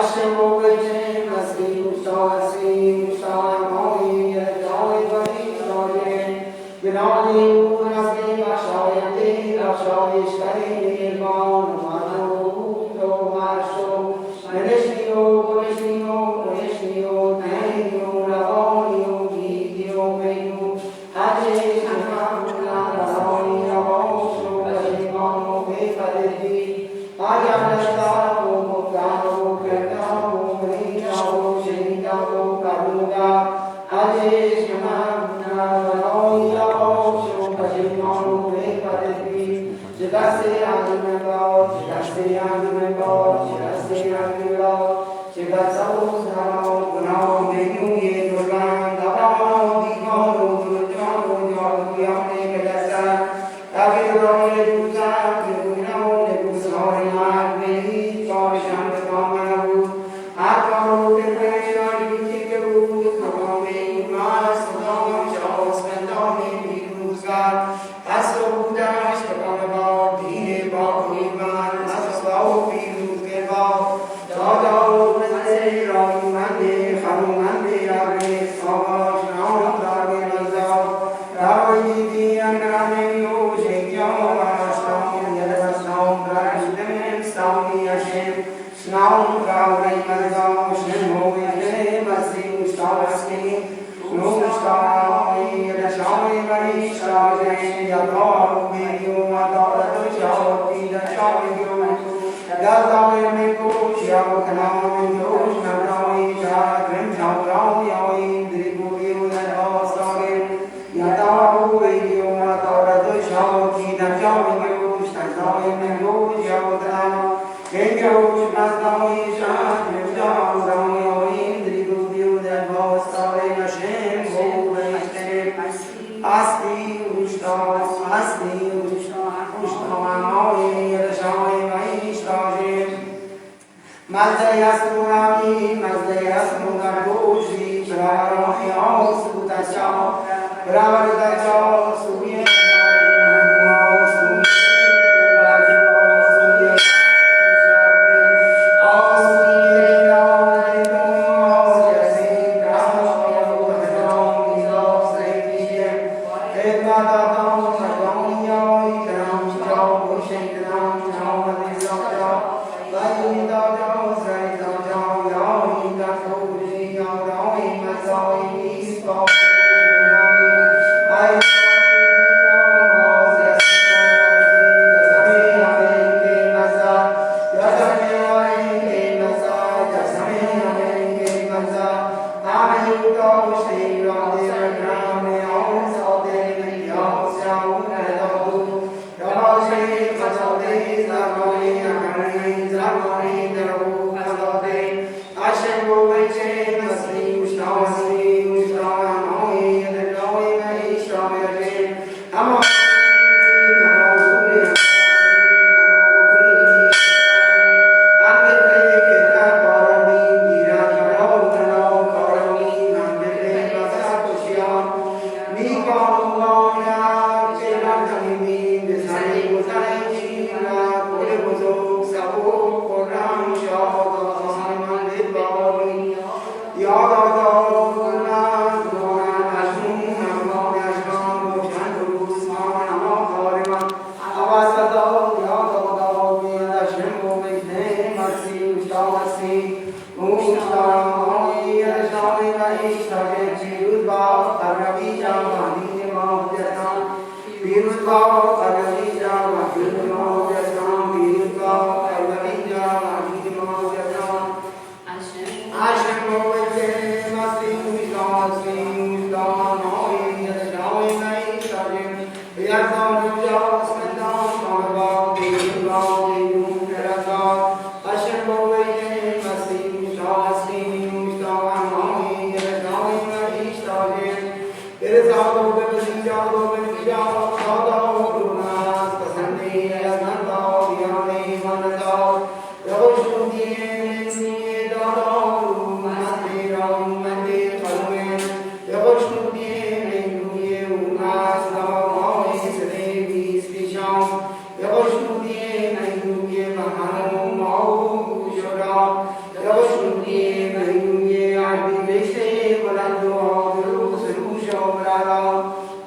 Ashim Bhagavate Masri Mustawa Sri Mustawa Mohi Yajoi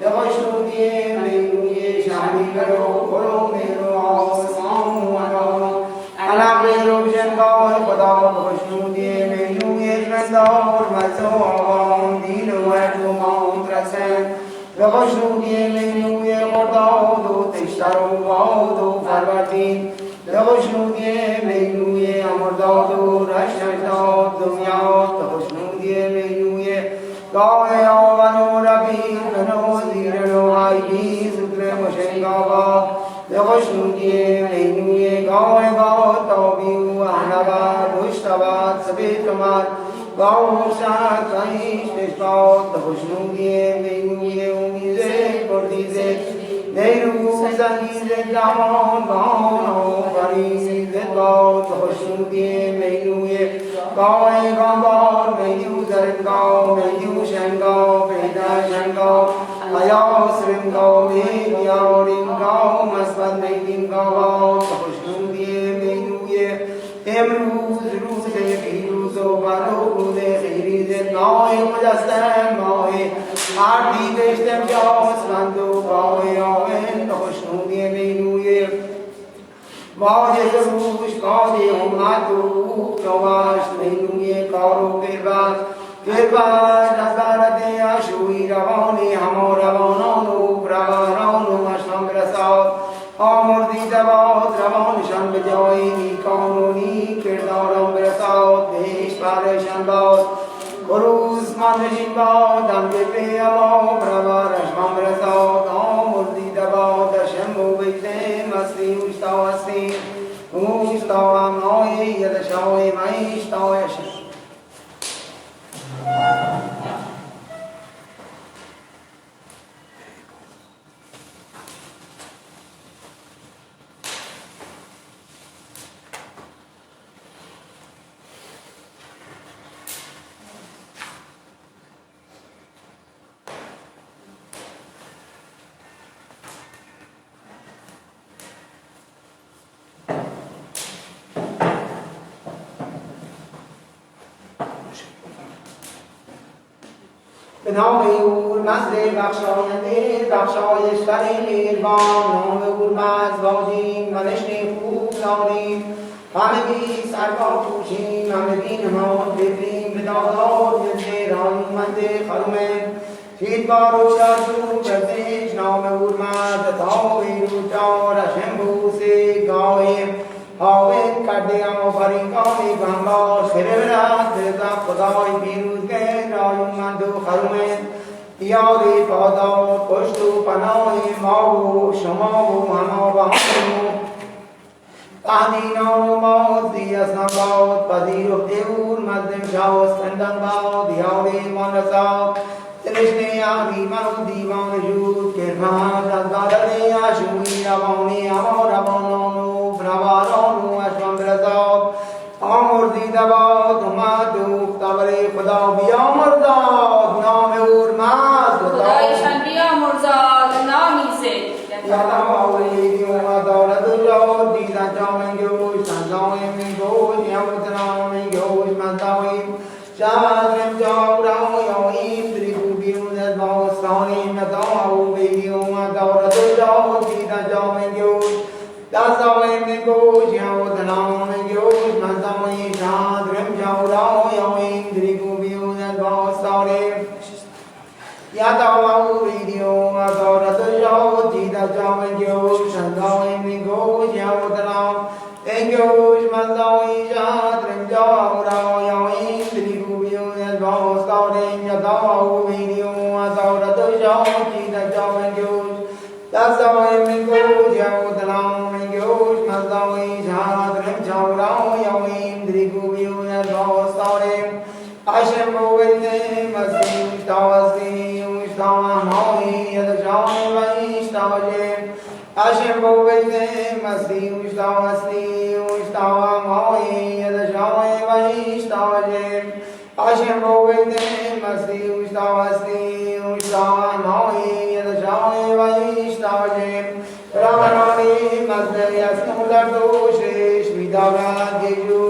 Devotional montresen, Levasnúdje, Lénúje, Mordaudó, Tisztaróvaudó, Farvatin, Levasnúdje, Lénúje, Mordaudó, Rasnásdó, Dumját, Levasnúdje, Lénúje, Gaja, Vanó, Rabin, Vanó, Zíreló, Hajdi, Zukre, Mosengava, Levasnúdje, Lénúje, Gaja, Tabiú, Ahnava, Dustavát, Szabétomát, Gauszát, Kaisz, és Gaut, Levasnúdje, Lénúje, Umizek, Bordizek, Nehru, Zangizek, Damon, Gauno, Parizek, Gaut, Levasnúdje, Lénúje, Gaue, Gambar, Médiú, Zerengau, Médiú, Sengau, Péda, Sengau, Ajau, Szringau, Médiau, Ringau, Maszpad, Médingau, Levasnúdje, Lénúje, Emrúz, Rúzek, Hírúzó, Valókúzek, Hírizek, Nagy, Magyasztán, Majd, Árti, Testem, Jasz, Vandó, Gaue, Amen, Levasnúdje, Lénúje, Vagy ez a rús, Kadi, Homátó, Kavás, Lénúje, Karó, Kérvás, Nazdáraté, Asúi, Ravani, Hamor, Ravanonu, Pravaronu, Masnambraszat, Amordítavat, Ravani, Sambegyai, Kanoni, Kirdarambraszat, Véspáresanbat, Korusz, Mandesinbat, Amgépéjavat, Pravaras, Mambraszat, Amordítavat, Asembó, Vétem, Aszti, Ustavaszti, Ustavam, Noi, Jedesai, Maistavas. به نام او مزد بخشاینده بخشایش ترین مهربان، نام او مزواجیم و نشن خوب داریم، همگی سرگاه پوشیم، همگی نماز ببریم به دادار مزد رایومنده خرومه شید بارو دارجو جزش نام او مزد تا بیرو دار شنبوسه گاهیم آوید کرده آفریقای گنباش خرورت بزد خدای پیروزگه رایومند و خرومه یاری پادار پشت و پناه ما و شما و همه و همه تهدینان و مازی از نباد پذیر و تیور مزدم شاوست اندن باد یاری من رساد ترشنه یاری من دیوان جود کرمات از دادر اشوی روانی اما روانان و روانان و اشوان برزاد آمردید باد اومد دوخت تبر خدا بیامرزاد نام اورمد خدایشان بیامرزاد نامی زد یادم آوریدی اومد دارد و جاد دیدن جامن گوش تنجامی می گوش یمتنام می گوش مزداویم شهرم جاورم یاییم دریگو بیرون از باستانیم ندام او بیدی اومد دارد و جاد دیدن جامن گوش دستاویم نگوش یمتنام می گوش مزداویم شهرم جاورم یاییم دریگو بیرون از باستانیم یادم آوریدی اومد دارد و جاد دیدن جامن گوش دستاویم نگوش یمتنام Engels mandai jadrem jaura yain trigu biunes vos gaudem yadau video adora do jauti da jaungos dasai mengos yaudlam mengos mandai jadrem jaura yain trigu biunes vos gaudem ashem bovende masim tawasti ustama moi yad jaun vai stavajem Ashem bovende masti ustavasti ustava moi yadashavai vaishtavajem Ashem bovende masti ustavasti ustava moi yadashavai vaishtavajem Ramanani masne yasnudardo shesh vidavrat geju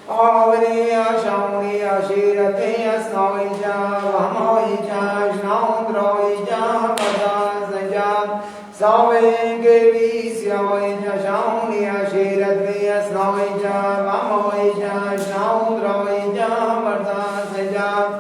Avani ashamni ashirate asnaija vahmoija shnaundraija madasnajam Savenge visyaoija shaunya shiradviya snaoija vamoija shaundraoija vardasnajam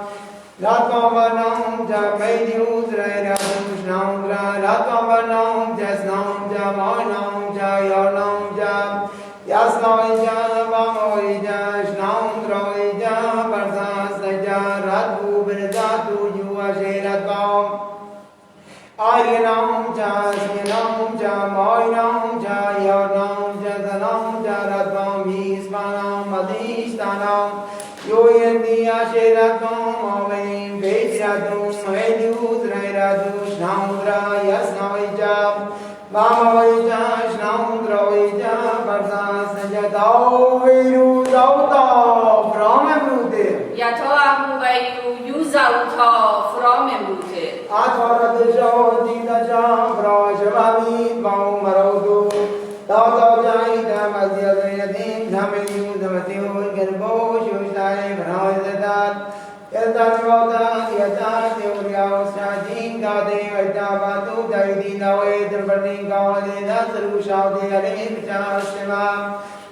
Ratmavanam ja Mediusre Radushnam Ratmavanam Jasnam ja Manam ja Yarnam ja Yasnam ja Vamoi ja Shnam Droi ja Parsas ja Radhu Bردatu Yuashe Ratvam Aryanam ja Syanam ja Moinam ja Yarnam ja Dhanam ja Ratvam Vispanam Madhishtanam Yoyandi Asheratum Avim Vejratum Vedus Rairatus Namudra Yasnavija Vamavija Shnamudravija Varsas Jatao Viru Dauta Brahmabrute Yatoahu Vayu Yuzauta Framemute Atvaradjo Jitaja Brajavami Vaumarodu Dauta Jaita Madhyadrayadim Dhamayu Dhamatyu Garbo Shushtai Brahmadat Yadavata Yata Teurya Sajin Gade Vaitavatu Daidi Nawe Drupani Gade Natru Shaude Arim Chasema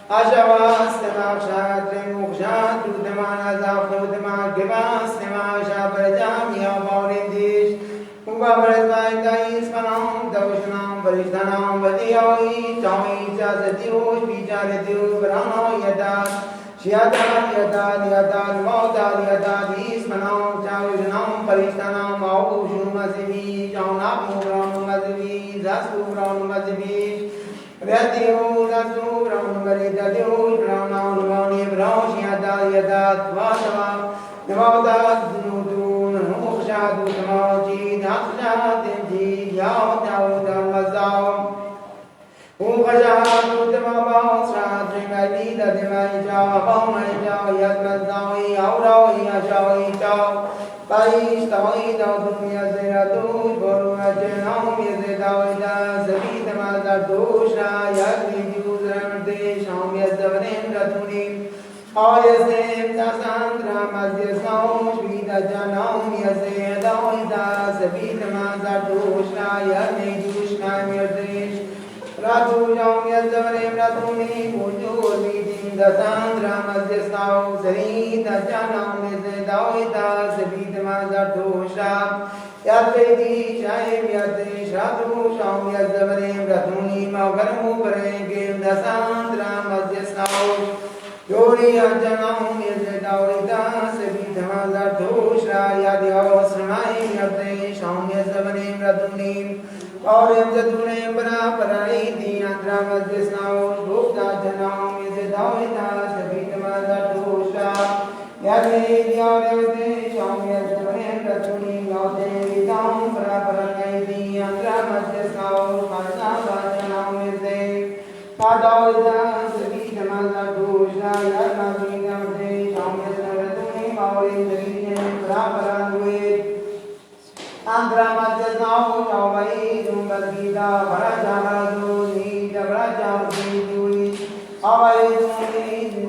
Ashavastema Shatri Mukshat Udamana Zapudama Givastema Shabarajam Yavarindish Ugavarasvaitai Spanam Davashanam Varishtanam Vadiyoi Chai Chasatiyo Vicharitu Brahma Yata Shiyata Yata Yata Mauta Yata Vismanam Chavishanam Parishtanam Aushum Mazivi Chaunam Brahma Mazivi Zasu Brahma Mazivi Vyatiyo Zasu Brahma Maridatiyo Brahma Nuvani Brahma Shiyata Yata Vasava Navata Dunudu Nukhshadu Tamaji Dhaksha Dimji Yavata Dharmazav Ukhashadu Tamabasra Trimai Dadimai Cha Bhamai Cha Yadmadzavi Auravi Ashavi Cha Vaishtavi Daudumya Ziratu Guru Ajanam Yadavida Zavita Dosha Yagni Juzramate Shamya Zavanem Ratuni Ayasem Tasandra Madhyasam Shvita Janam Yase Davida Zavita Dosha Yagni Jushna Mirdesh Ratu Jam Yadavanem Ratuni Muju Vidim Dasandra Madhyasam Sarita Janam Yase Davida Zavita Dosha Yadvedi Shayam Yadesh Ratu Sham Yadavanem Ratuni Magarmu Parengim Dasandra Madhyasam Yori Ajanam Yase Davida Zavita Dosha Yadhyasramai Yadesh Sham Yadavanem Ratuni Aurem Jatunem Para Parariti Andra Madhyasam Bhukta Janam Yase Davida Zavita Dosha Yadve Dhyavate Sham Yadavanem Ratuni Yate Vidam Para Parariti Andra Madhyasam Bhukta Janam Yase Davida Zavita Dosha Yadve Sham Yadavanem Aurem Jatunem Para Parariti Andra Madhyasam Yavai Dumbadgita Varajana Duni Javrajana Duni Avai Duni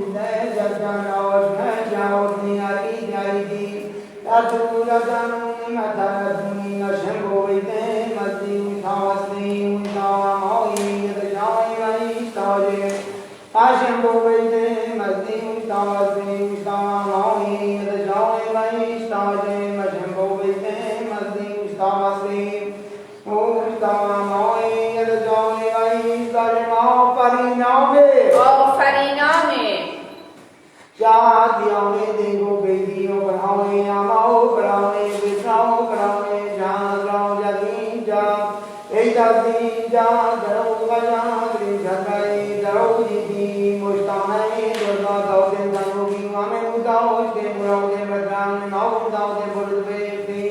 Jajana Jajani Ari Jai Ratu Rajanum Ataraduni Nashambo Vite Mati Thavasni Untamoi Yadashai Vaishtaje Ashambo Vite Mati Thavasni Untamoi Yadashai Vaishtaje Mashambo Vite Mati Thavasni Untamoi Yadashai Vaishtaje Pariname Fariname Jadione Devo Vedio Brahme Amao Brahme Vishao Brahme Jadra Jadinja Edadinja Daro Vajadri Jadai Daro Didi Mustamai Durga Dautin Danubi Amen Udao Demuro Demadran Mau Dao Deburveti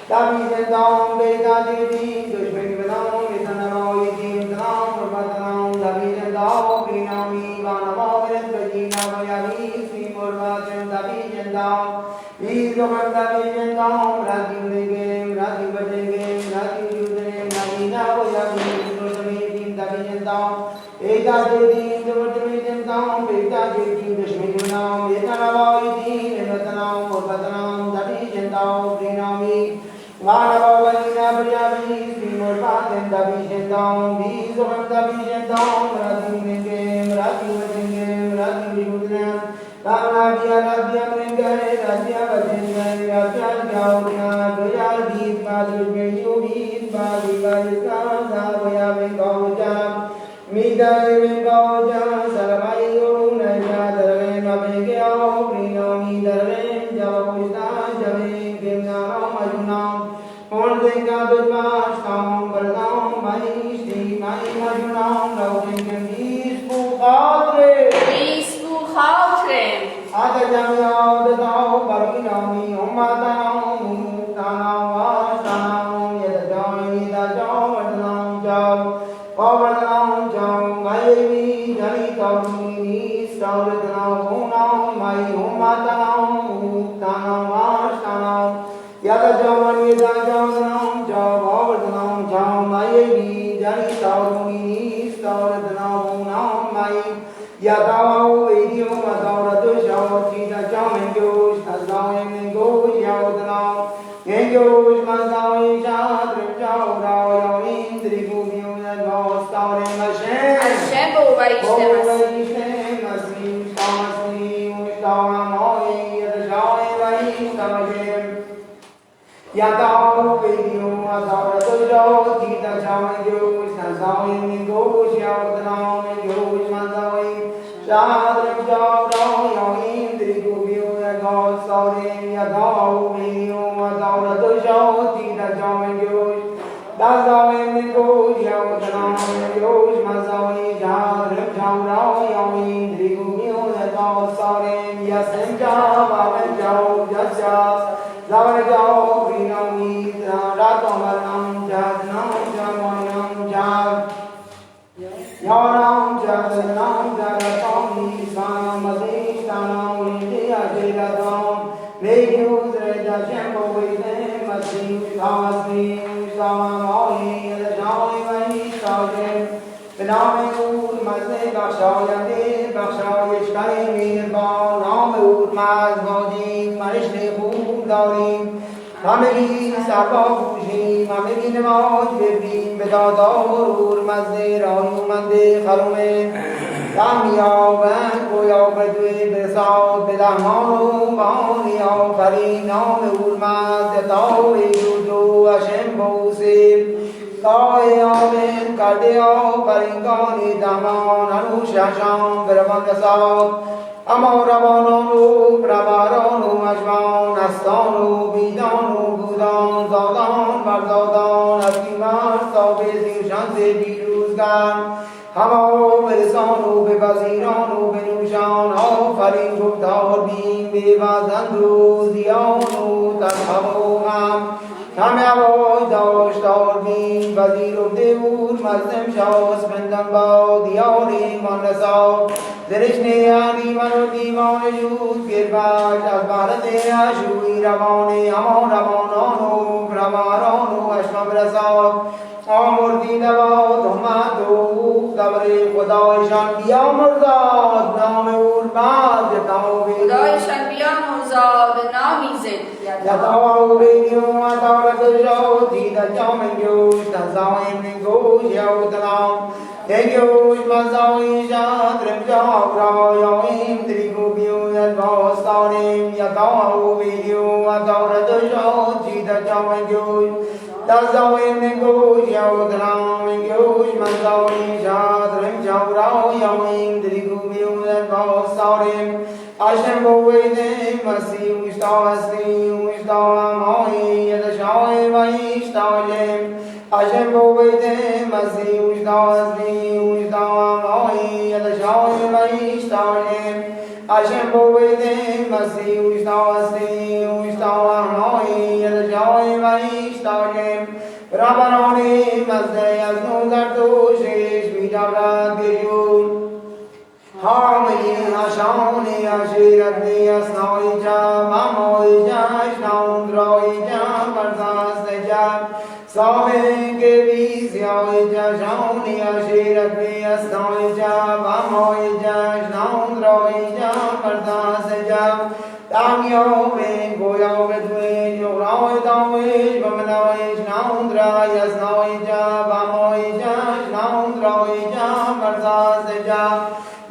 Tabi Zendam Veda Didi Dushmeni Vedam Vitanamo Yidi Vedam Murvatanam Tabi Zendam Vinami Vanamo Vedajina Vayami Simurvatan Tabi Zendam Vidokam Tabi Zendam Rati Vegem Rati Vajegem Rati Yudhem Navina Vayami Nursamiti Tabi Zendam Eda Dedi Devatami Zendam Veda Dedi Dushmeni Vedam Vitanamo Yidi Vedanam Murvatanam Tabi Zendam Vinami Vanavavalina Priyami Srimurvatam Tabi Zendam Vidokam Tabi Zendam Rati Vegem Rati Vajegem Rati Yudhem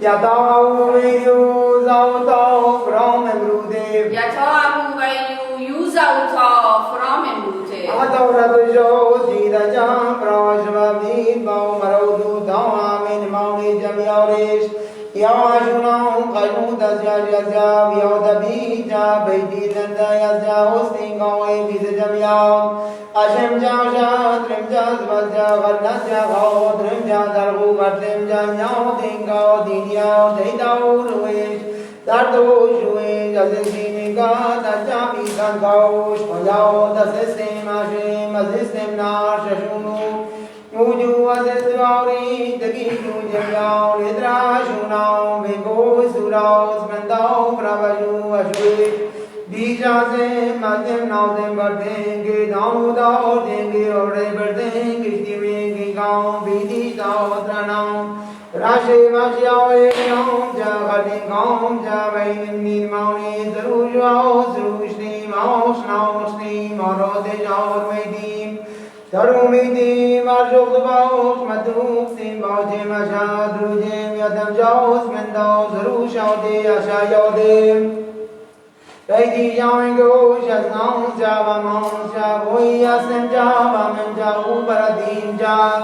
Yadau Vidyu Zautau Taurado Jida Jam Prajvabin Marodu Damin Mauni Jamioris Yajunam Kaimuda Jaja Vyodabija Baby Nandaya Hosting Gawe Vizajamia Ashem Jaja Trimja Vaja Varnaja Gao Trimja Darbu Vatrimja Yao Dinga Dinya Jaidao Ruish Dardo Jui Jazimika Tajami Sankaus Pajao Tasistim Ashim Azistim Nar Shashunu Uju Azisrauri Tagitu Jayao Lidra Shunao Vingo Suraus Mandao Pravaju Ashwit Bija Se Madim Nauzim Bardenge Danu Dao Denge Ore Bardenge Shtivingi Gaon Vidi Dao Tranam Rashi Vashyao Yom Jagatin Gom Javain Nirmauni Zarujao Zarushni Maos Naosni Marode Jaur Medim Tarumidim Arjokvaos Maduk Simbautim Ashadrujem Yadam Jaos Mendao Zarushao De Ashayodem Reiki Jamingo Shasnam Java Mons Javoi Asem Java Menjahu Paradim Jav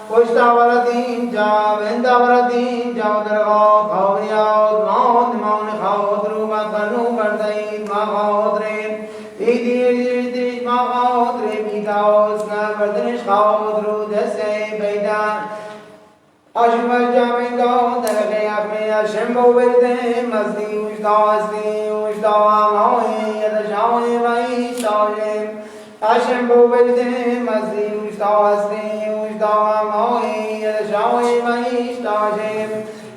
Pushtavaradim Jav Vendavaradim Jav Dargao Khauriyao Dmaud Maun Khaudru Makanu Bardai Mahaudre Idi Mahaudre Midaos Navardanish Khaudru Dese Beidan Ashma Jamingo Dargay Apme Ashembo Verde Mazdi Ushdawa Maui Yadashawi Vai Shawim Ashembo Verde Mazdi Ushdawa Maui Yadashawi Vai Shawim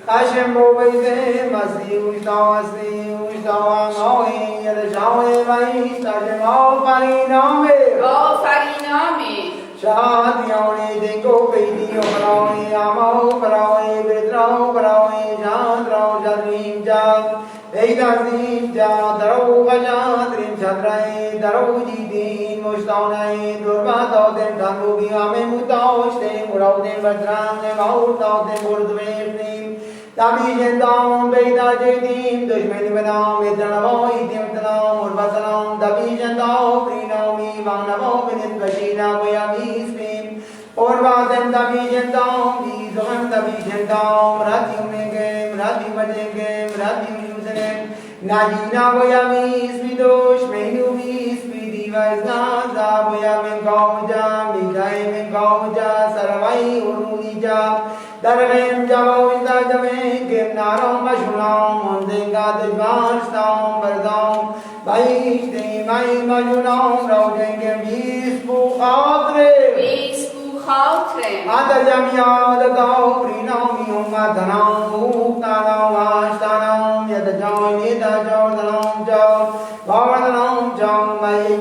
Ashembo Verde Mazdi Ushdawa Maui Yadashawi Vai Shawim All Pariname All Fariname Shadiyoni Dingo Vedi Obroi Amo Broi Vidro Broi Jandro Jadrim Jad Vedazim Jad Daro Vajadrim Chadrai Daro Jidin Mushtaunai Durvado Dem Tangubi Ame Mutao Shtem Urau Dem Vadram Dem Aurtao Dem Urdveshnim Tabi Jendam Veda Jedim Dushmeni Vanam Vedranavo Idim Tanam Urvasanam Tabi Jendam Prinami Vanavo Vinit Vashina Vayami Spim Urvadem Tabi Jendam Vizam Tabi Jendam Ratim Negem Ratim Vajegem Ratim Yuzanem Najina Vayami Smidosh Menu Vispidi Vaisnaza Vayam Gauja Midai Gauja Saravai Urunija Dargem Javo Vinda Jame Gem Naram Mashunam Mundenga Dejvan Stam Bardam Vaishti Mai Majunam Raudengem Vispu Khatre Vispu Khatre Anda Jamya Dadao Prinam Yunga Dhanam Uktanam Ashtanam Yadajan Yadajan Dhanam Jam Bhavanam Jam Mai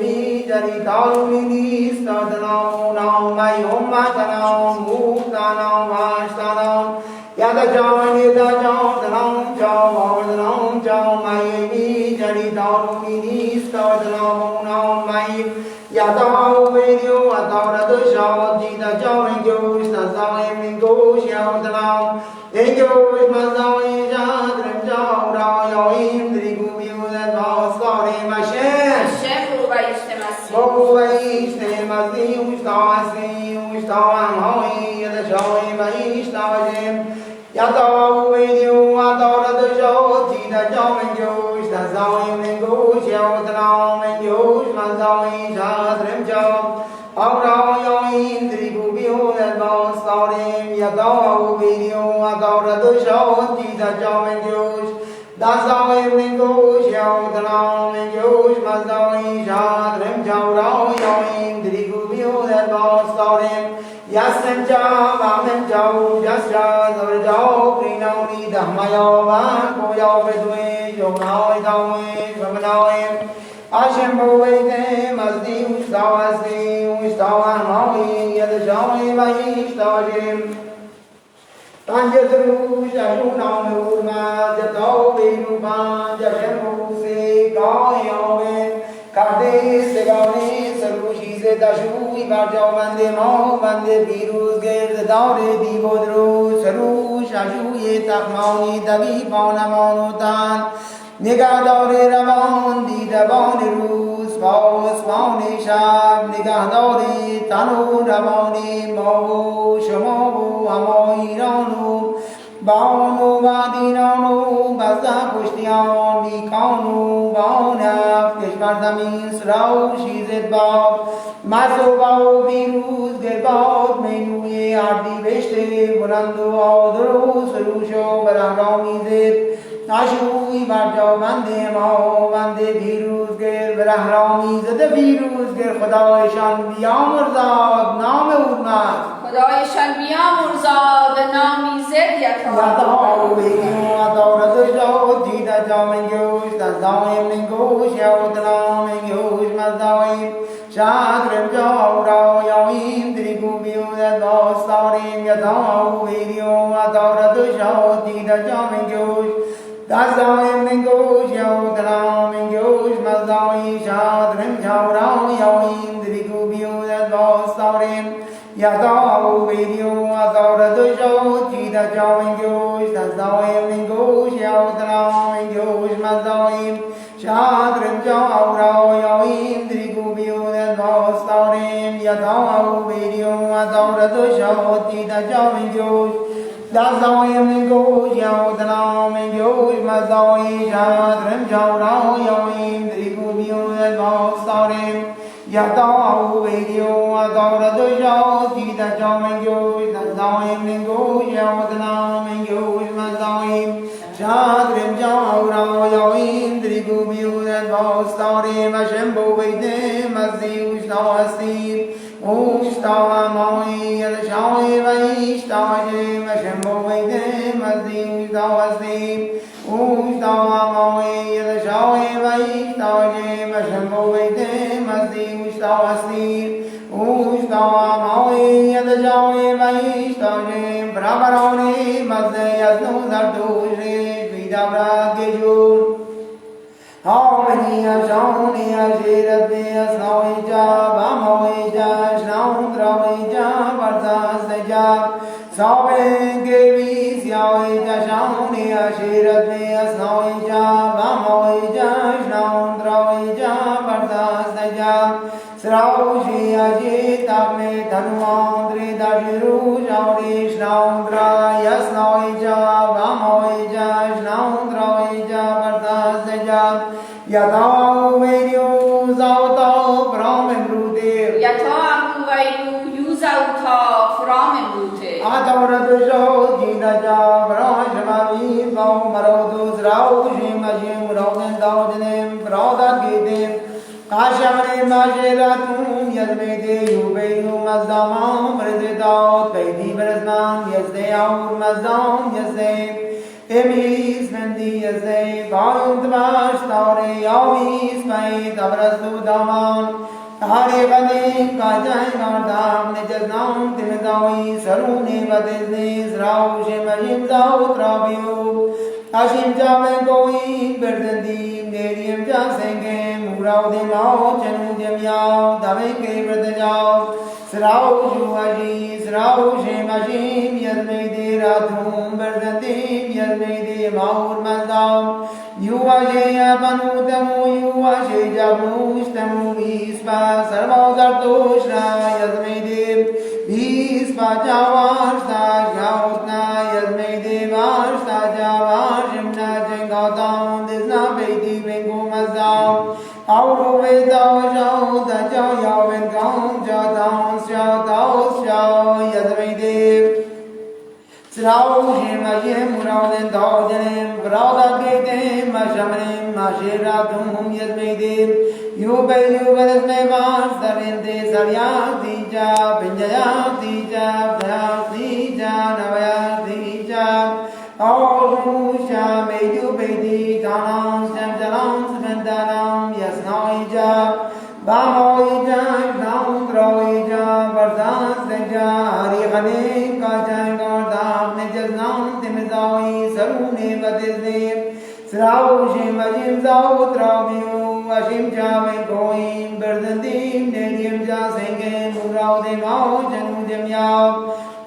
Jari Tarumini Stadhanam Nam Mai Ummatanam Uktanam Ashtanam Yadajan Yadajan Dhanam Jam Bhavanam Jam Mai Jari Tarumini Stadhanam Nam Mai Yadao Video Adora Shaw Jida Jawing Goes Nazawing Mingo Xiao Dhanam Engos Mazawi Jadrim Jaw Rayoim Drigubiu and Vaskari Mashem Hashem Vaishtemasi Mo Vaishtemasi Ustawam Hoi Yadashawi Vaishtamajim Yadao Video Adora Shaw Jida Jawing Goes Nazawing Mingo Xiao Dhanam Engos Mazawi Jadrim Jaw Aurayoim Drigubiu and Vaskari Yadao Video Adora Shaw Jida Jawing Goes Dasawi Mingo Xiao Dhanam Engos Mazawi Jadrim Jaw Rayoim Drigubiu and Vaskari Yasem Jav Amen Jav Jasra Zavrjao Prinami Dhammayo Vankoyo Vedwe Yomnao Idamwe Ramanawe Hashem Bovete Mazdi Ushtawan Maui Yadashawi Vaishtajim Tanjatru Shashunam Urma Jatau Vinupan Jashem Se Gayoven Kade Segani Sarushi Se Dashu Ibarjao Mande Mao Mande Virus Gerd Daure Divodru Saru Shashu Yetak Mauni Davi Pauna Maunutan Nega Daure Ramon Dida Boniru Mauni Sham Nigadori Tanu Ramoni Mohu Shamohu Amoironu Baunu Vadinonu Baza Kushtian Nikonu Bauna Kishmardamin Srau Shizet Bab Maso Bau Virus Gerbab Menuye Ardi Veshte Burandu Audru Surusho Barahramizet Ashui Barjo Bande Mao Bande Virus Ger Barahramizet Virus Ger Khadaishan Biyamurzad Name Urmat خدایشان بیامرزاد نامی زد یکا Yadao Viyo Adora Dujo Dida Jamingush Dazaim Ningush Yaudram Ingush Mazdaim Shadrim Jawra Yawim Trigubiu Dadostarim Yadao Viyo Adora Dujo Dida Jamingush Dazaim Ningush Yaudram Ingush Mazdaim Shadrim Jawra Yawim Trigubiu Dadostarim Yadao Viyo Adora Dujo Dida Jamingush Dazaim Ningush Yaudram Ingush Mazdaim Shadrim Jawra Yawim Trigubiu Dadostarim Yadao Viyo Adora Dujo Dida Jamingush Dazaim Ningush Yaudram Ingush Mazdaim Shadrim Jawra Yawim Trigubiu Dadostarim Yadao Viyo Adora Dujo Dida Jamingush Dazaim Ningush Yaudram Ingush Mazdaim Shadrim Jawra Yawim Trigubiu Dadostarim Ashembo Vaidim Azdiush Navastim Ushtava Moi Yadashai Vaishtavajim Ashembo Vaidim Azdiush Navastim Ushtava Moi Yadashai Vaishtavajim Ashembo Vaidim Azdiush Navastim Ushtava Moi Yadashai Vaishtavajim Brahmaroni Mazde Yasnu Zardushri Vidavrageju Harmony Shoni Ashiratni Asnoija Vamoija Shnaundraoija Varzasteja Sabe Gevi Syaoija Shoni Ashiratni Asnoija Vamoija Shnaundraoija Varzasteja Sraushi Ajitame Dhanvandri Dashiru Shauri Shnaundra Yasnoija Vamoija Shnaundraoija Varzasteja Yadao Viyo Zautao Brahmemrudev یتا امویو یوزاوتا فرام بوته Adora Dujo Dida Brahmavim Vau Marodus Raushim Ajim Rogan Daudinim Prodat Gidim Kashamane Majeratum Yadmede Yubeyu Mazdamam Vriditaut Vaidi Brasman Yazde Aur Mazdam Yazde Emis Mendi Yazde Vayut Vashtare Yavis Vait Abrastu Daman Hare Vadim Kajai Gardam Nijasnam Timidai Sarune Vadiznis Raushim Ajim Zaut Rabiu Ashim Javen Goim Berdandim Neriam Jasengem Uraudim Ao Chanudem Yao Daveke Vradajao Sraushu Aji Sraushim Ashim Yadmede Rathum Berdandim Yadmede Maur Mazdam Yuvajeya Panutamu Yuvajeya Mustamu Vispa Sarva Zartoshna Yadmede Vispa Javarsta Jautna Yadmede Varsta Javarshimna Jengatam Disna Vedi Vengu Mazdam Auru Vedao Jauta Jaya Venkam Jatam Sjataus Jao Yadmede Sraushim Ajim Uraudin Daudinim Vraudat Gidim Ashamrim Ashiratum Yadmedim Yubeyu Vadasmevas Darinde Saryatija Pinjayatija Vyatija Navayatija Aurusha Medu Bedi Danam Samjalam Samandanam Yasnaija Vamoija Naundraoija Vardasteja Harihane Kajangardam Nijasnam Timidai Sarune Vadiznim Sraushim Ajim Zautraviyu Ashim Javin Goim Berdandim Neriam Jasengem Uraudim Ao Janudem Yav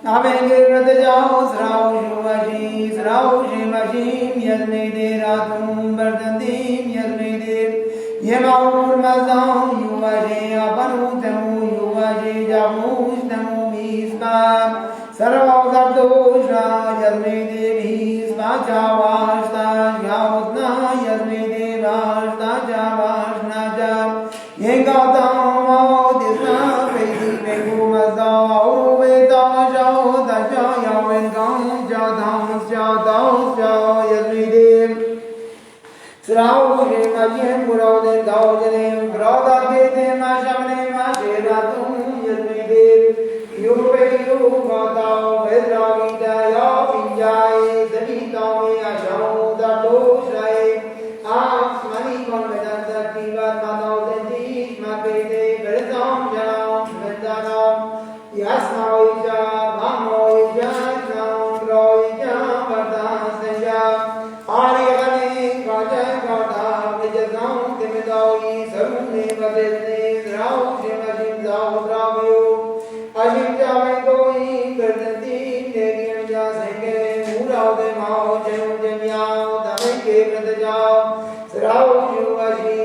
Avengir Radajao Sraushu Aji Sraushim Ashim Yadmede Ratum Berdandim Yadmede Yemaur mazam yuvaje apanu temu yuvaje jamush temu mispa sarva gardosha yadme devi svacha vashta yautna yadme devashta javashna jam yengatama disna vedi vegu mazam auruveta jao daja yaven gam jadam yadme dev Srau Majim Murodin Daujanim Pradakete Mashamne Mashiratum Yadmidir Yupeyu Gatao Vedravita Yapinjai Zavitami Asham Dardosrai Asmani Konvedanta Kivat Matau Denti Mapete Vedatam Janam Vendanam Yasmaoija Mamoija Nam Roija Vardasaya Ariyagane Gajay Gata Vijayam Timidai Sarune Vadete Rao Shimajim Zao Dravyo Ashim Javendoi Verdanti Neriyan Jasenge Murao De Mao Jem Jemyao Dameke Pradajao Srao Shivashi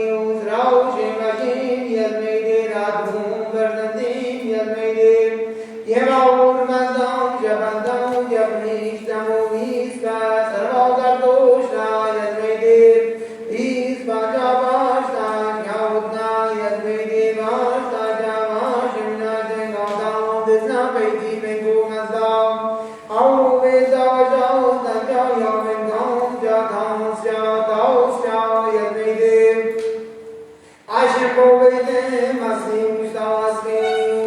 Srao Shivashi Yadmede Radhum Verdanti Yadmede Yemaur Mazam Jabandam Jabnishtamu Viska Sarva Gardosha Yadmede Visva Javashta Yautna Yadmede Vashta Javashimna Jengadam Disna Paiti Vengu Mazam Au Vesa Vajau Danja Yavengam Jatam Syatau Syau Yadmede Ashim Povede Masim Ustasmi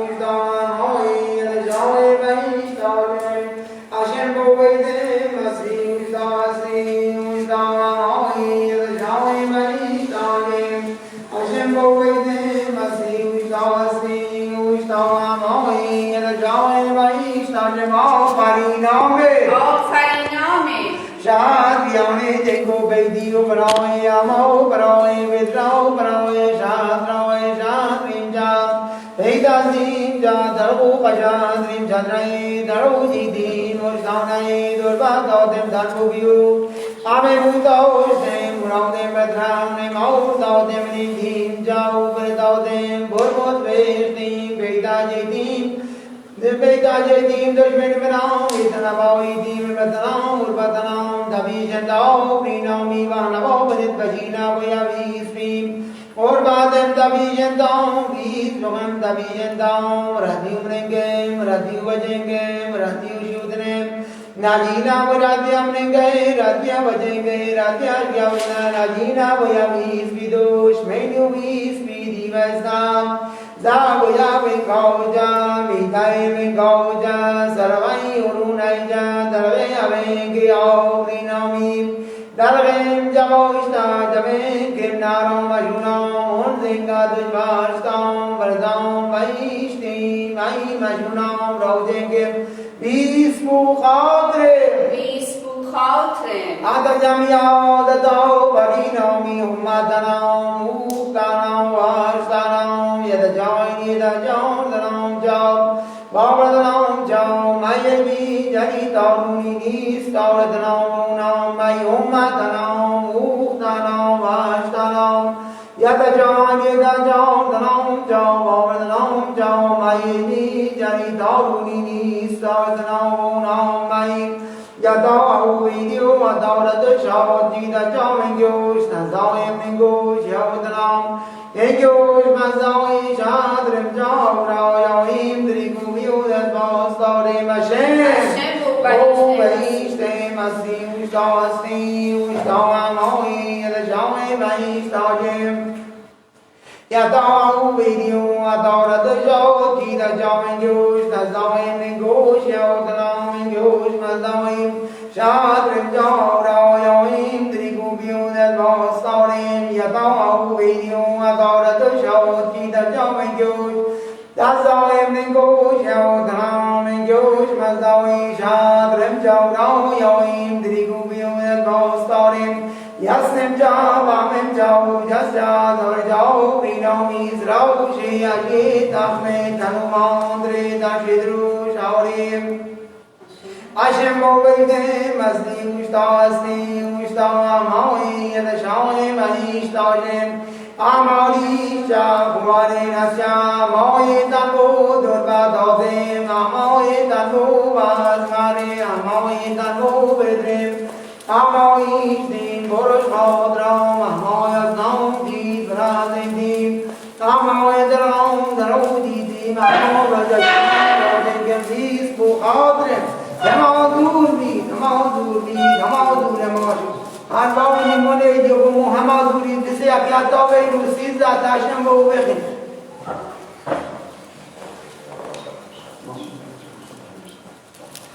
Ustan Hoi Yadajai Vaishtalim Ashim Povede Masim Ustasmi Ustan Hoi Yadajai Vaishtalim Ashim Povede Masim Ustasmi Ustan Hoi Yadajai Vaishtalim Pariname آفرینامه Shad Yame Jeko Bedi Uprawe Amo Uprawe Vidrao Uprawe Shad Rawe Shad Rimja Veda Zimja Dharu Pajad Rimja Drai Dharu Jidi Mursanai Durba Dautem Dharmubyu Ame Mutao Shem Murautem Vedram Nemau Dautem Nidhim Jau Vedautem Burmut Veshtim Veda Jitim Veda Jitim Dushmin Vinam Vitana Bhavitim Vatanam Urvatanam Dabijandao Prinami Vanavo Vadit Vajina Vayavisvim Urvatam Dabijandao Visvagam Dabijandao Radhyum Ringam Radhyu Vajengam Radhyu Shudnem Najina Varadyam Ringam Radhya Vajengam Radhya Gyavana Najina Vayavisvidosh Menu Visvidi Vasnam Zagoya Vingoja Vikai Vingoja Saravai Urunaija Darveya Venkyo Prinami Darvem Javoishta Javem Kimnaram Ajunam Unzinga Dujvastam Vardam Vaishtim Vaim Ajunam Raujenkim Vispu Khatre ویسپو خاطرم Adajam Yadadao Varinami Ummadanam Uktanam Vashtanam Yadajam Yadajam Danam Jam Vavradanam Jam Mayavi Janitaruni Nistavradanam Unam Mayummadanam Uktanam Vashtanam Yadajam Yadajam Danam Jam Vavradanam Jam Mayavi Janitaruni Nistavradanam Unam Mayum Yadao video adora the show Jida Jamingos Nazao Mingos Yavudanam Yangos Mazai Shadrim Javra Yawim Drigumio that was Dore Mashem O Vaishte Masim Shasti Ushtawa Moi the Jawai Vaishtajim Yadao video adora the show Jida Jamingos Nazao Mingos Yavudanam Mingos Mazawim Shadrim Javra Yawim Drigumio that was Dore Yadao video adora the show Jida Jamingos Nazao Mingos Yavudanam Mingos Mazawi Shadrim Javra Yawim Drigumio that was Dore Yasnim Javamim Jav Jasya Zarjao Prinami Zrao Sheyajit Ahmed Tanumandre Dashidru Shaurim Ashim Bovide Masni Ushtasni Ushtama Maui Yadashawim Anishtajim آمالی جا بواری نسیا مای دنبو دربا دادیم آمای دنبو بازماری آمای دنبو بدریم آمای دین برش خادرام آمای از نام دید برازیم دیم آمای درام درو دیدیم آمای وجدیم رازیم گمزیز بو خادریم اما دور بید اما دور بید اما دور ما شد هر باقی نمونه جو همه دوری دسته اقیات داوه رو 13 تاشنم به او بخین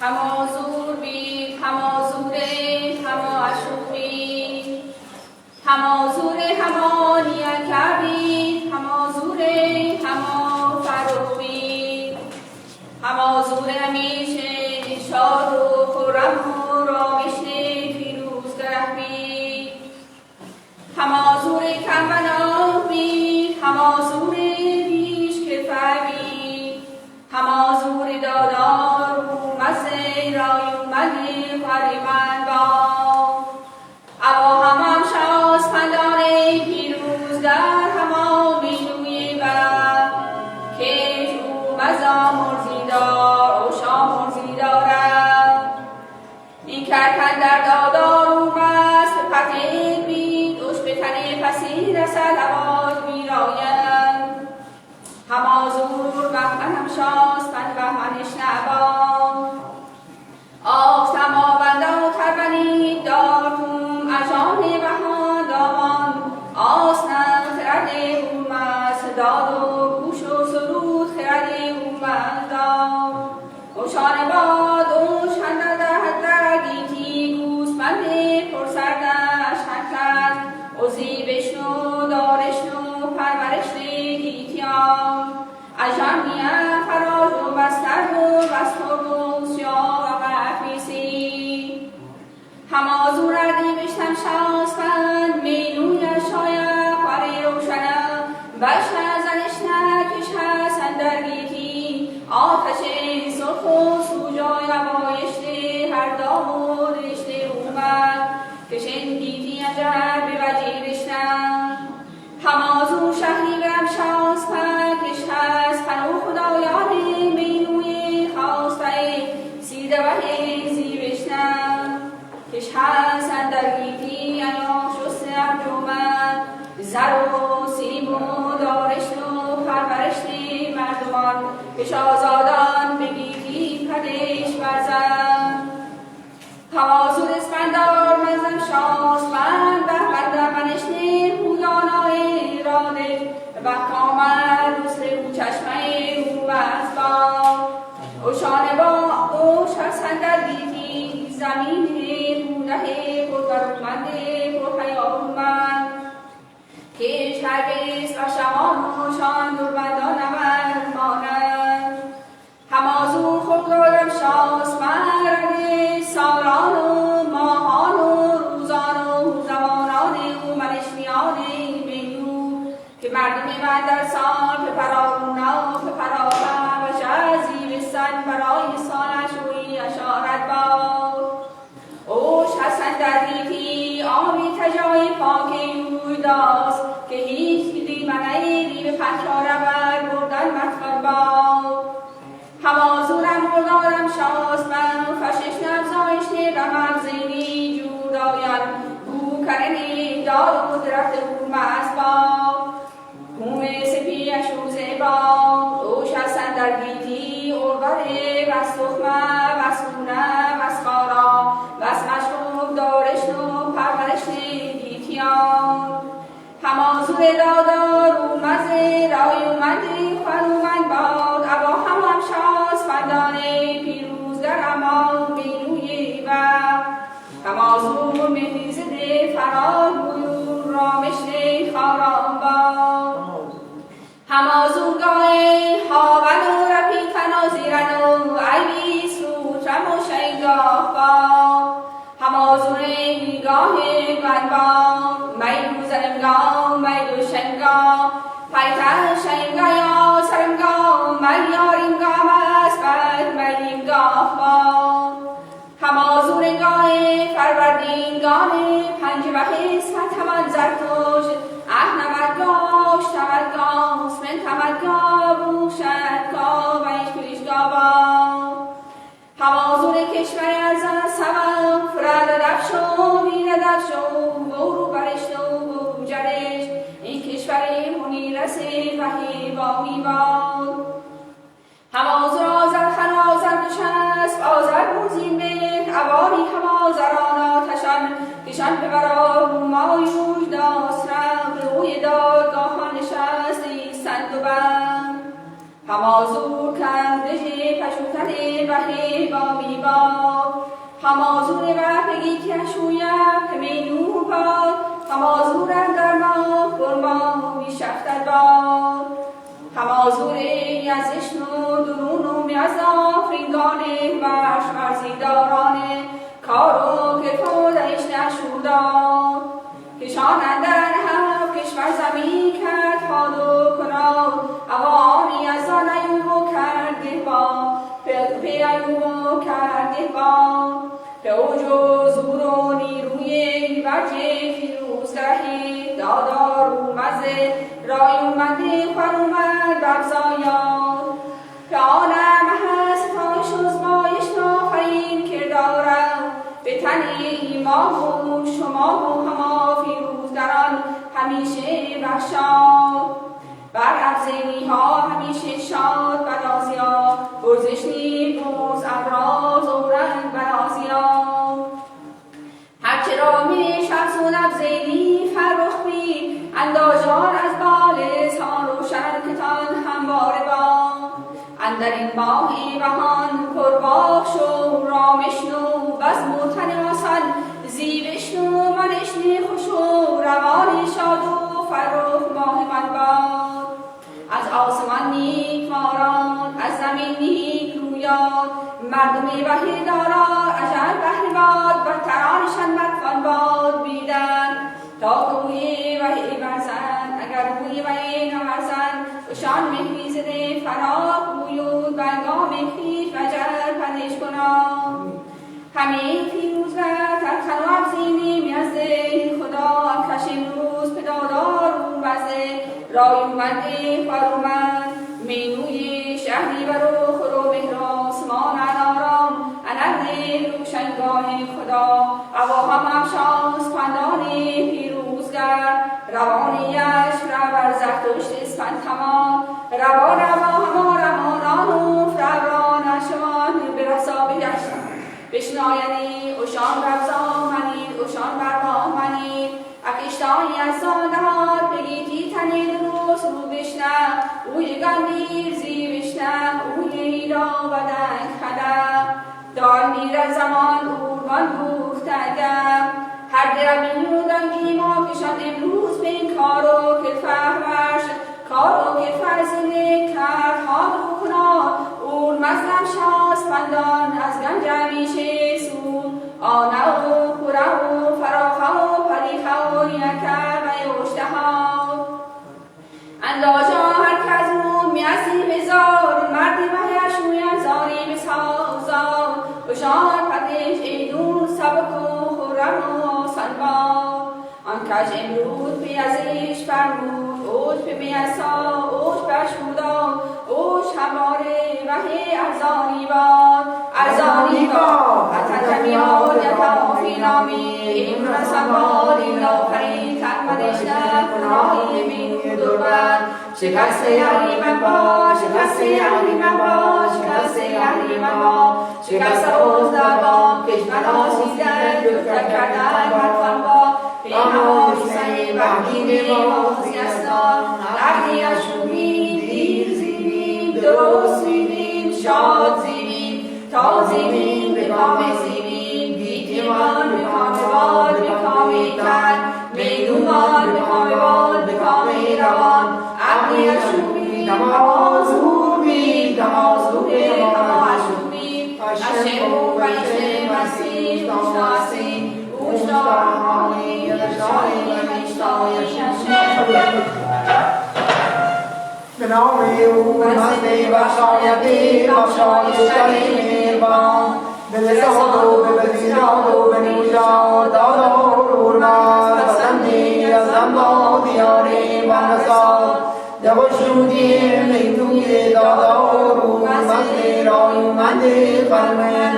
هما زور بید هما زوره هما اشوبی هما زوره هما نیکبید هما زوره هما فروبید هما زوره همیشه شاد و خرم و رامش فیروز درخبید هما زوره کمبنا بید هما زوره بیش کفه بید هما زوره دادار و مزه رای و ملی فریمن با اوا همم شاز پندانه پیروز در هما بینوی بر که جو مزا مرزی دار و شام مرزی دارد این کرکن در دادار و مست پتید بید اوش به تنه پسی رسد عباد میراید هما زور بخمن هم شاز پند بخمنش نباد آف سما بنده و تربنی دارتون اجان بهان دامان آسنم خرد اومد داد و گوش و سرود خرد اومد داد گوشان باد و شند در گیتی گوسمند پرسردش حکرد اوزی بشنو دارشنو پرورش گیتیان اجان میم فراز و بستر و سیا هما زوردی بشتم شاستن مینوی شاید خواری روشنم بشن زنش نکش هستن در گیتی آتش سرخ و سوجای بایشته هر دام و رشته اومد کشن گیتی اجر به وجی بشنم هما زور شهری برم شاستن کش هست خنو خدایان مینوی خواسته سیده و هیزی بشنم کش هست اندر گیتی ایام شست انجمن زر و سیم و دارشت و پرورشت مردمان کش آزادان به گیتی پدش برزن هوا زود اسپندار منزم شاستمند بهبند منش پویانای راده وقت آمد رسل او چشمه او بزبان اوشان با اوش هست اندر گیتی زمین روده پرترمنده پرحیامن کش هرگز و شمان و شان دربندان نمر مانند همازون خود دادم شاست مرد سالان و ماهان و روزان و زمانان و منشمیان منو که مردم من در سال پپرارونا و پپرارم و شازی بستن برای سالش وی اشارت باد اوش هستن در گیتی آبی تجای پاکی روی داست که هیچ دی منعی به پنجاره بر بردن مطفل باد همازورم بردارم شاست من فشش نبزایش رمم زینی جوداین بو کرنی دار و درخت بورمز باد کوم سپیش و زیباد اوش هستن در گیتی اوبره بس تخمه بس خونه بس خارا بس مشروب دارشنو پرورش گیتیان همازور دادار و مزه رای و مندی خرومن باد ابا همم شاست فندانه پیروز در امان بینوی و همازور مهدی زده فرار بویون رامش خاران باد همازورگاه هاون و رپیفن و زیرن و عیبی سوترم و شنگاه باد همازور نگاه من باد میدو زنمگاه میدو شنگاه پیتر شنگاه یا سرمگاه میارینگاه مسبت میدینگاه باد همازورگاه فروردینگاه پنج و حسمت همان زرتوش احنمدگاه باش تمدگاس من تمدگا بوشدگا و ایشکلیشگا حوازون کشور ارزن سبب فرد دفشو بین دفشو برو برشتو برو جرش این کشور منی رسید و هیبامی باد حوازر آزر خنازر نشست آزر موزین بین عواری حوازران آتشان کشان ببرا مایوش داسترم به روی دادگاهان نشست ایستند و بند حمازور کندش پشوتن بهی با میباد حمازور وحدگی کشویم که مینو باد حمازورم در ما برما بیشفتر باد حمازور یزشنو درونو میازا فرینگانه برش ورزیدارانه کارو که خودش نشوداد کشان اندر هفت کشور زمین کرد حادو کناد اوانی از آن ایوبو کرده با پی ایوبو کرده با به اوجو زور و نیروی برجه فیروزگرهی دادار اومزه رای اومده خور اومد ببزایاد که آنم هست تایش ازمایش نافرین کردارم به تن ایمان و شما و هما فیروزگران همیشه بخشاد بر افزینی ها همیشه شاد برازیا برزش نیروز ابراز و رنگ برازیا هرچه را می شخصون افزینی فرخ بی انداجان از بالستان روشن کتان همواره با اندر این ماهی بهان پرباخ شو رامشنو بس موتن آسان زیبشنو منشنی خوشو روانی شاد و فرخ ماه من باد از آسمان نیک ماران از زمین نیک رویان مردمی بهی دارا اجل بهر باد برترانشان بدفان باد بیدن تا روی وحی برزن اگر روی وحی نورزن شان مهری زده فراق بویود برگام خیش وجل پنش کنم همه فیروز و ترخن و افزینی میازده خدا کش امروز پدادار و بزده رای اومده فرومن مینوی شهری برو خورو مهراس مانن آرام انرد روشنگاه خدا هوا هم افشاس پندان پیروزگر روانیش ربر زختشت اسفند تمام روا هما رمانان و فرورانشان برسا بگشتن بشنایدی اوشان رفزا منید اوشان برما منید اکشتانی از زاندهات بگیتی تنید روز رو بشنه اوی گندیر زی بشنه اوی ایرا بدن خدم دار میر زمان اورمان بوختگم هر درمی و دنگی ما کشان امروز به این کارو که فهمش کارو که فرزینه کرد ها رو کنا اون مزلم شاست پندان از گنج همیشه سود آنه و خوره و فراخه و پریخه و یکه و یوشته ها انداجا هر که از اون میازی بزار مردی بهیش موی زاری بسازار بشار پتش ایدون سبک و خورم و سنبار آنکش امروز بیازیش فرمود اوش بیاسا اوش بشودا اوش هماره وحی ارزانی باد حتی جمیعات یتا فی نامی این رسم باد این لاخری تکمدشنه کناهی بینو دربن شکست یعنی من با شکست یعنی من با شکست یعنی من با شکست روز با کشمن آسیزن جفتر کردن برفن با پیماش سعی بحکیم موزی استان لحظی اشوبیم دیر زیبیم درست زیبیم شاد زیبیم تا زیبیم به کام زیبیم بیتیمان به کام باد به کام تن میدومان به کام باد به کام روان عقلی اشوبیم دمازوبیم دمازوبیم هما اشوبیم اشهو و ایشه مسیح مشناسیم اوشتارمانی به نام او مزده بخشاینده بخشایشگر مهربان به لسان و به وزیران و به نوشان دادار و حرمت پسندی از انبا دیار بنسان Mande Carmen,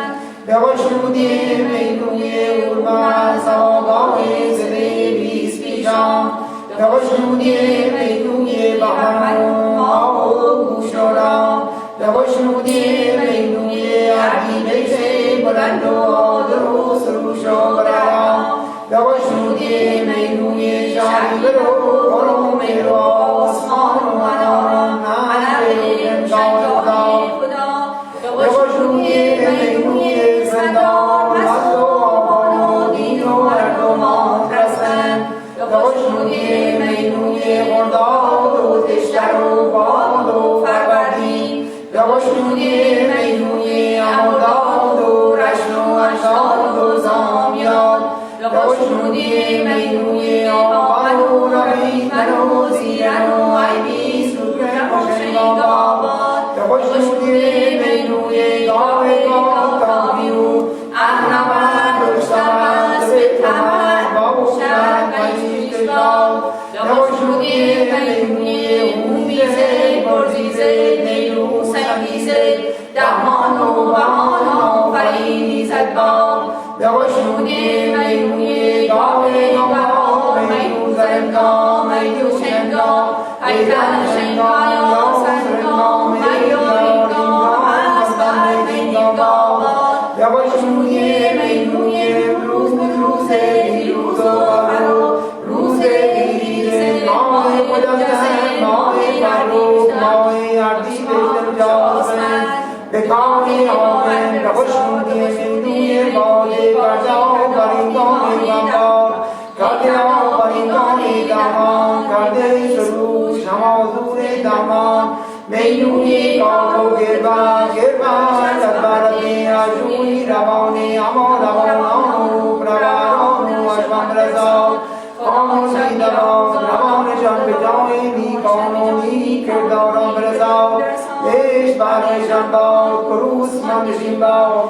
Devashudi, Menuye, Urma, Savae, Zede, Spijan, Devashudi, Menuye, Bahano, Mao, Bushora, Devashudi, Menuye, Adi, Bese, Bolando, the Rose, Rusho, Brara, Devashudi, Menuye, Shari, Oro, Mero, Sano, Anana, Anana,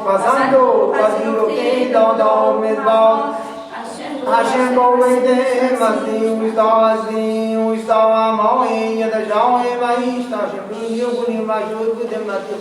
Pasando, pasando que todo me va. Hashem Bovede, Masti, Ustazi, Ustava, Maui, Yadajai, Maishta, Hashem, you, Maju, Mati,